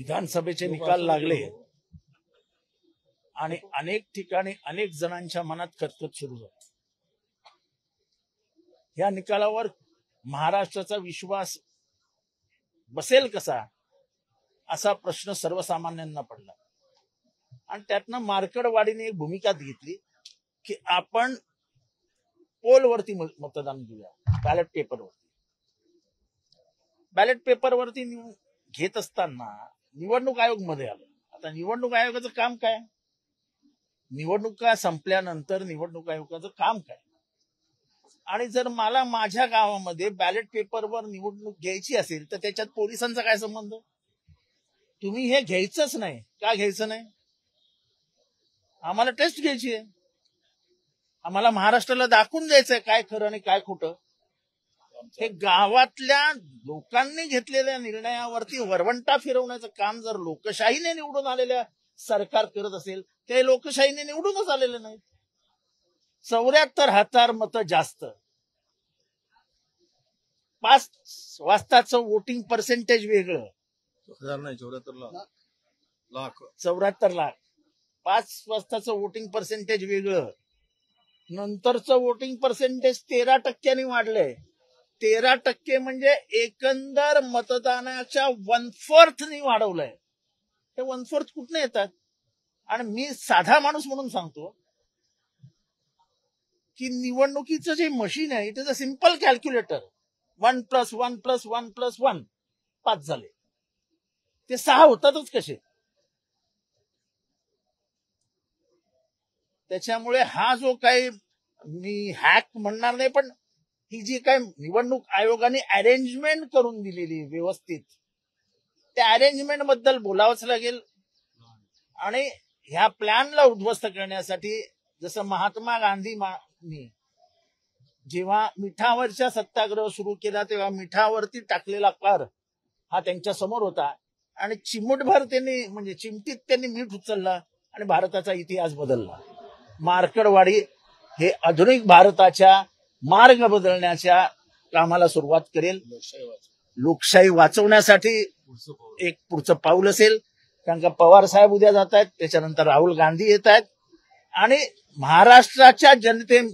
विधानसभेचे निकाल लागले आणि अनेक ठिकाणी अनेक जणांच्या मनात कटकट सुरू झाली। या निकालावर महाराष्ट्राचा विश्वास बसेल कसा असा प्रश्न सर्वसामान्यांना पडला आणि त्यातनं मार्कडवाडीने एक भूमिका घेतली की आपण पोलवरती मतदान घेऊया, बॅलेट पेपरवरती। बॅलेट पेपरवरती घेत असताना निवडणूक आयोग मध्ये आलं। आता निवडणूक आयोगाचं काम काय? निवडणुका संपल्यानंतर निवडणूक आयोगाचं काम काय? आणि जर मला माझ्या गावामध्ये बॅलेट पेपरवर निवडणूक घ्यायची असेल तर त्याच्यात पोलिसांचा काय संबंध? तुम्ही हे घ्यायचंच नाही का? घ्यायचं नाही? आम्हाला टेस्ट घ्यायची आहे, आम्हाला महाराष्ट्राला दाखवून द्यायचंय काय खरं आणि काय खोटं। हे गावातल्या लोकांनी घेतलेल्या निर्णयावरती वरवंटा फिरवण्याचं काम जर लोकशाहीने निवडून आलेल्या सरकार करत असेल, ते लोकशाहीने निवडूनच आलेले नाहीत। 74,000 मतं जास्त, 5 वाजताचं वोटिंग पर्सेंटेज वेगळं, 74 लाख, 5 वाजताचं वोटिंग पर्सेंटेज वेगळं, नंतरचं वोटिंग पर्सेंटेज 13% वाढलंय। 13% म्हणजे एकंदर मतदानाच्या 1/4 वाढवलंय। हे 1/4 कुठनं येतात? आणि मी साधा माणूस म्हणून सांगतो की निवडणुकीचं जे मशीन आहे it is a simple calculator. 1 + 1 + 1 + 1 5 झाले, ते 6 होतातच कसे? त्याच्यामुळे हा जो काही मी हॅक म्हणणार नाही, पण ही जी काय निवडणूक आयोगाने अरेंजमेंट करून दिलेली व्यवस्थित, त्या अरेंजमेंट बद्दल बोलावंच लागेल। आणि ह्या प्लॅनला उद्ध्वस्त करण्यासाठी जसं महात्मा गांधींनी जेव्हा मिठावरच्या सत्याग्रह सुरू केला तेव्हा मिठावरती टाकलेला कर हा त्यांच्या समोर होता आणि चिमूटभर त्यांनी म्हणजे चिमटीत त्यांनी मीठ उचलला आणि भारताचा इतिहास बदलला। मार्कडवाडी हे आधुनिक भारताच्या मार्ग बदलण्याच्या कामाला सुरुवात करेल। लोकशाही वाचवण्यासाठी एक पुढचं पाऊल असेल, कारण का पवार साहेब उद्या जात आहेत, त्याच्यानंतर राहुल गांधी येत आहेत आणि महाराष्ट्राच्या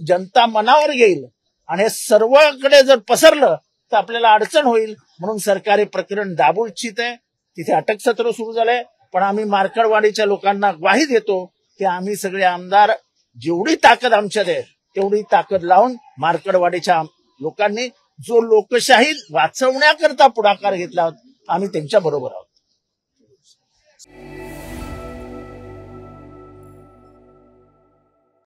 जनता मनावर घेईल आणि हे सर्वकडे जर पसरलं तर आपल्याला अडचण होईल। म्हणून सरकार हे प्रकरण दाबू इच्छित आहे। तिथे अटक सत्र सुरू झालंय, पण आम्ही मार्कडवाडीच्या लोकांना ग्वाही देतो की आम्ही सगळे आमदार जेवढी ताकद आमच्यात आहे तेवढी ताकद लावून मार्कडवाडीच्या लोकांनी जो लोकशाही वाचवण्याकरता पुढाकार घेतला आम्ही त्यांच्या बरोबर आहोत।